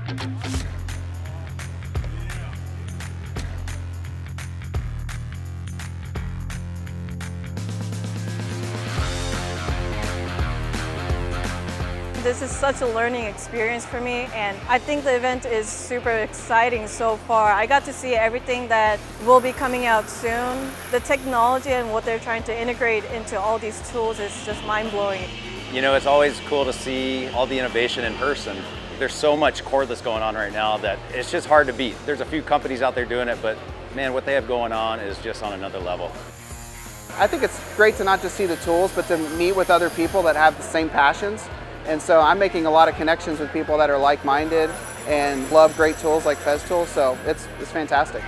This is such a learning experience for me, and I think the event is super exciting so far. I got to see everything that will be coming out soon. The technology and what they're trying to integrate into all these tools is just mind-blowing. You know, it's always cool to see all the innovation in person. There's so much cordless going on right now that it's just hard to beat. There's a few companies out there doing it, but man, what they have going on is just on another level. I think it's great to not just see the tools, but to meet with other people that have the same passions. And so I'm making a lot of connections with people that are like-minded and love great tools like Festool, so it's fantastic.